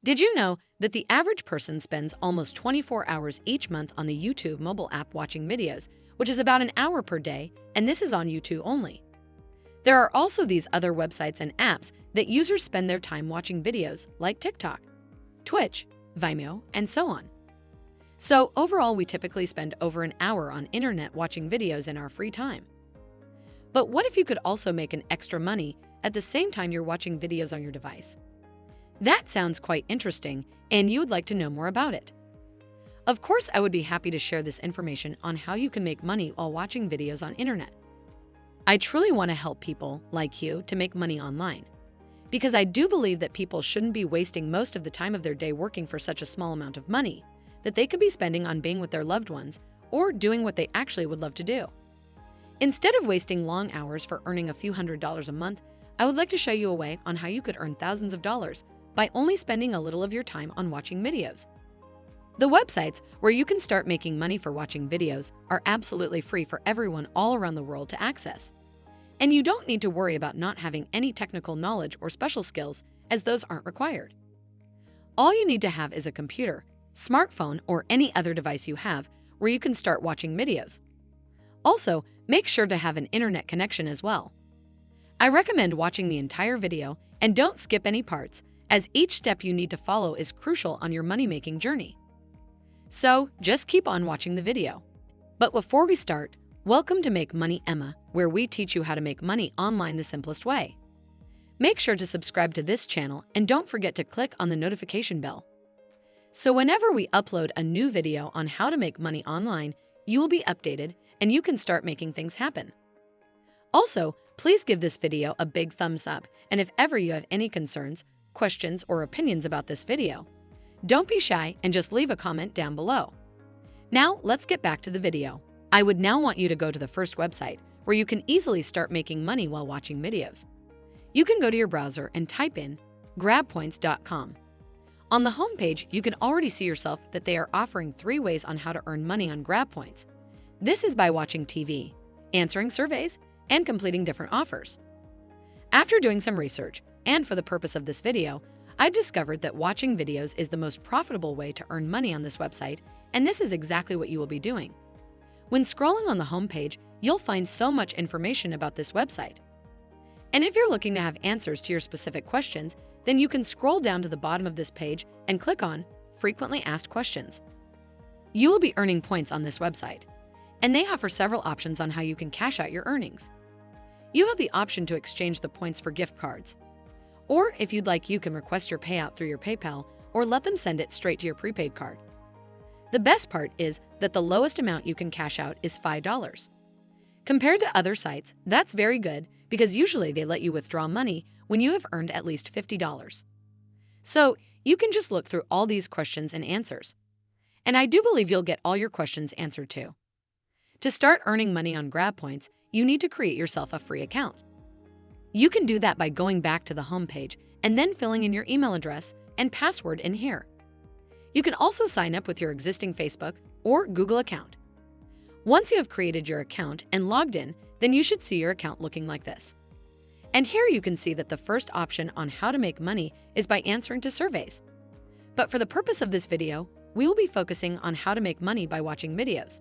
Did you know that the average person spends almost 24 hours each month on the YouTube mobile app watching videos, which is about an hour per day, and this is on YouTube only? There are also these other websites and apps that users spend their time watching videos like TikTok, Twitch, Vimeo, and so on. So overall, we typically spend over an hour on internet watching videos in our free time. But what if you could also make an extra money at the same time you're watching videos on your device? That sounds quite interesting, and you would like to know more about it. Of course, I would be happy to share this information on how you can make money while watching videos on internet. I truly want to help people like you to make money online, because I do believe that people shouldn't be wasting most of the time of their day working for such a small amount of money that they could be spending on being with their loved ones or doing what they actually would love to do. Instead of wasting long hours for earning a few $100s a month, I would like to show you a way on how you could earn thousands of dollars by only spending a little of your time on watching videos. The websites where you can start making money for watching videos are absolutely free for everyone all around the world to access. And you don't need to worry about not having any technical knowledge or special skills, as those aren't required. All you need to have is a computer, smartphone, or any other device you have where you can start watching videos. Also, make sure to have an internet connection as well. I recommend watching the entire video and don't skip any parts, as each step you need to follow is crucial on your money-making journey. So, just keep on watching the video. But before we start, welcome to Make Money Emma, where we teach you how to make money online the simplest way. Make sure to subscribe to this channel and don't forget to click on the notification bell. So whenever we upload a new video on how to make money online, you will be updated and you can start making things happen. Also, please give this video a big thumbs up, and if ever you have any concerns, questions, or opinions about this video, don't be shy and just leave a comment down below. Now, let's get back to the video. I would now want you to go to the first website where you can easily start making money while watching videos. You can go to your browser and type in grabpoints.com. On the homepage, you can already see yourself that they are offering 3 ways on how to earn money on GrabPoints. This is by watching TV, answering surveys, and completing different offers. After doing some research, and for the purpose of this video, I discovered that watching videos is the most profitable way to earn money on this website, and this is exactly what you will be doing. When scrolling on the homepage, you'll find so much information about this website. And if you're looking to have answers to your specific questions, then you can scroll down to the bottom of this page and click on Frequently Asked Questions. You will be earning points on this website, and they offer several options on how you can cash out your earnings. You have the option to exchange the points for gift cards. Or if you'd like, you can request your payout through your PayPal or let them send it straight to your prepaid card. The best part is that the lowest amount you can cash out is $5. Compared to other sites, that's very good because usually they let you withdraw money when you have earned at least $50. So you can just look through all these questions and answers. And I do believe you'll get all your questions answered too. To start earning money on GrabPoints, you need to create yourself a free account. You can do that by going back to the homepage and then filling in your email address and password in here. You can also sign up with your existing Facebook or Google account. Once you have created your account and logged in, then you should see your account looking like this. And here you can see that the first option on how to make money is by answering to surveys. But for the purpose of this video, we will be focusing on how to make money by watching videos.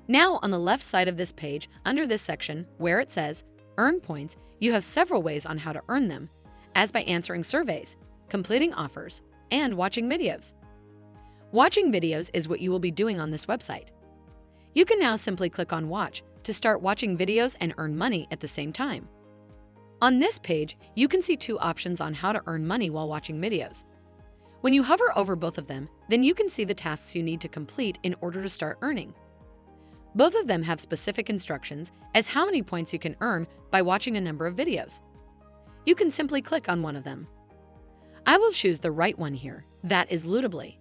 Now, on the left side of this page, under this section where it says Earn Points, you have several ways on how to earn them, as by answering surveys, completing offers, and watching videos. Watching videos is what you will be doing on this website. You can now simply click on Watch to start watching videos and earn money at the same time. On this page, you can see 2 options on how to earn money while watching videos. When you hover over both of them, then you can see the tasks you need to complete in order to start earning. Both of them have specific instructions as how many points you can earn by watching a number of videos. You can simply click on one of them. I will choose the right one here, that is LOOTABLY.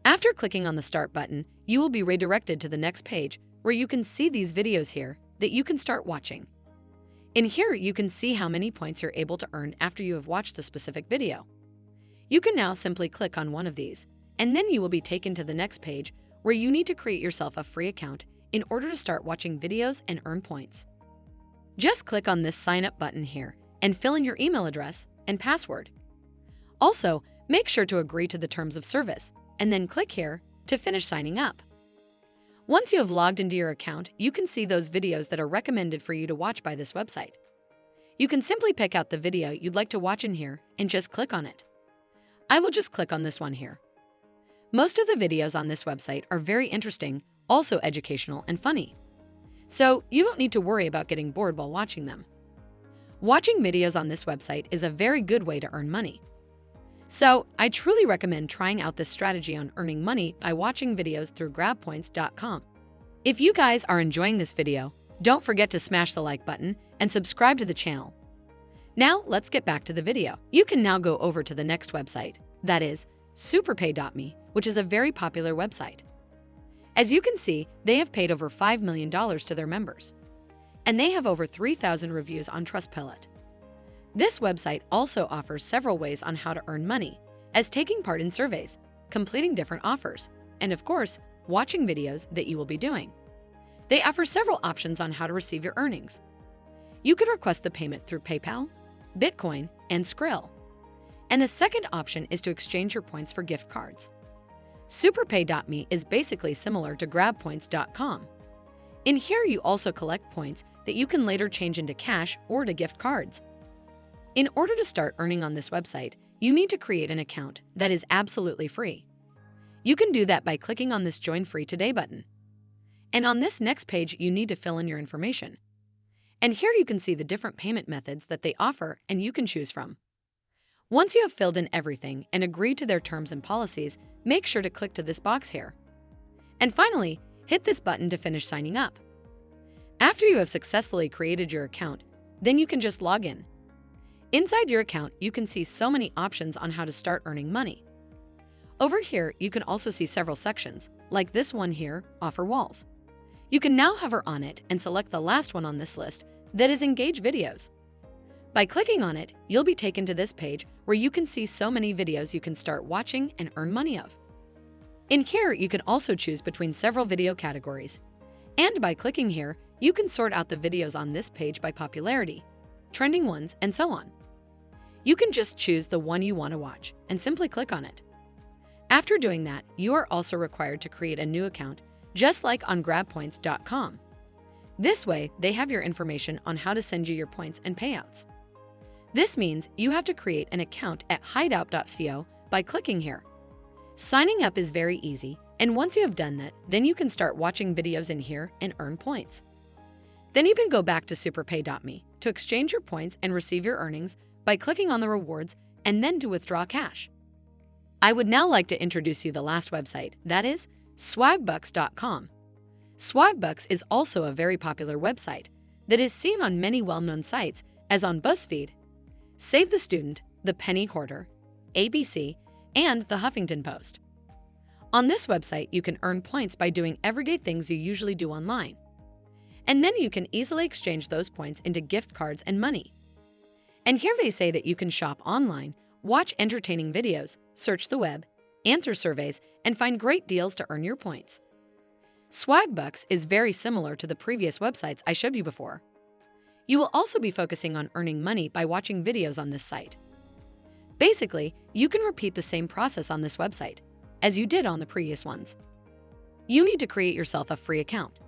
After clicking on the Start button, you will be redirected to the next page where you can see these videos here that you can start watching. In here, you can see how many points you're able to earn after you have watched the specific video. You can now simply click on one of these, and then you will be taken to the next page where you need to create yourself a free account in order to start watching videos and earn points. Just click on this Sign Up button here and fill in your email address and password. Also, Make sure to agree to the terms of service, and then click here to finish signing up. Once you have logged into your account, you can see those videos that are recommended for you to watch by this website. You can simply pick out the video you'd like to watch in here and just click on it. I will just click on this one here. Most of the videos on this website are very interesting, also educational and funny. So you don't need to worry about getting bored while watching them. Watching videos on this website is a very good way to earn money. So I truly recommend trying out this strategy on earning money by watching videos through grabpoints.com. If you guys are enjoying this video, don't forget to smash the like button and subscribe to the channel. Now let's get back to the video. You can now go over to the next website, that is superpay.me, which is a very popular website. As you can see, they have paid over $5 million to their members, and they have over 3,000 reviews on Trustpilot. This website also offers several ways on how to earn money, as taking part in surveys, completing different offers, and of course, watching videos that you will be doing. They offer several options on how to receive your earnings. You could request the payment through PayPal, Bitcoin, and Skrill. And the second option is to exchange your points for gift cards. Superpay.me is basically similar to grabpoints.com. In here, you also collect points that you can later change into cash or to gift cards. In order to start earning on this website, you need to create an account that is absolutely free. You can do that by clicking on this Join Free Today button. And on this next page, you need to fill in your information. And here you can see the different payment methods that they offer and you can choose from. Once you have filled in everything and agreed to their terms and policies, make sure to click to this box here. And finally, hit this button to finish signing up. After you have successfully created your account, then you can just log in. Inside your account, you can see so many options on how to start earning money. Over here, you can also see several sections, like this one here, Offer Walls. You can now hover on it and select the last one on this list, that is Engage Videos. By clicking on it, you'll be taken to this page where you can see so many videos you can start watching and earn money of. In here, you can also choose between several video categories. And by clicking here, you can sort out the videos on this page by popularity, trending ones, and so on. You can just choose the one you want to watch and simply click on it. After doing that, you are also required to create a new account, just like on grabpoints.com. This way, they have your information on how to send you your points and payouts. This means you have to create an account at hideout.co by clicking here. Signing up is very easy, and once you have done that, then you can start watching videos in here and earn points. Then you can go back to superpay.me to exchange your points and receive your earnings by clicking on the rewards and then to withdraw cash. I would now like to introduce you the last website, that is swagbucks.com. Swagbucks is also a very popular website that is seen on many well-known sites as on BuzzFeed, Save the Student, The Penny Hoarder, ABC, and The Huffington Post. On this website, you can earn points by doing everyday things you usually do online. And then you can easily exchange those points into gift cards and money. And here they say that you can shop online, watch entertaining videos, search the web, answer surveys, and find great deals to earn your points. Swagbucks is very similar to the previous websites I showed you before. You will also be focusing on earning money by watching videos on this site. Basically, you can repeat the same process on this website as you did on the previous ones. You need to create yourself a free account.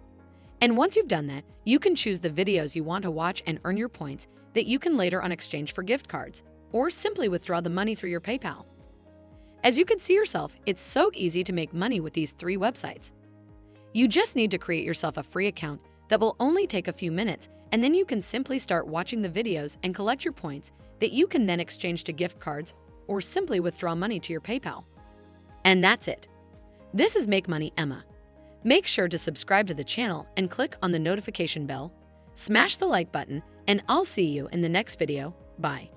And once you've done that, you can choose the videos you want to watch and earn your points that you can later on exchange for gift cards, or simply withdraw the money through your PayPal. As you can see yourself, it's so easy to make money with these 3 websites. You just need to create yourself a free account that will only take a few minutes, and then you can simply start watching the videos and collect your points that you can then exchange to gift cards or simply withdraw money to your PayPal. And that's it. This is Make Money Emma. Make sure to subscribe to the channel and click on the notification bell, smash the like button, and I'll see you in the next video. Bye.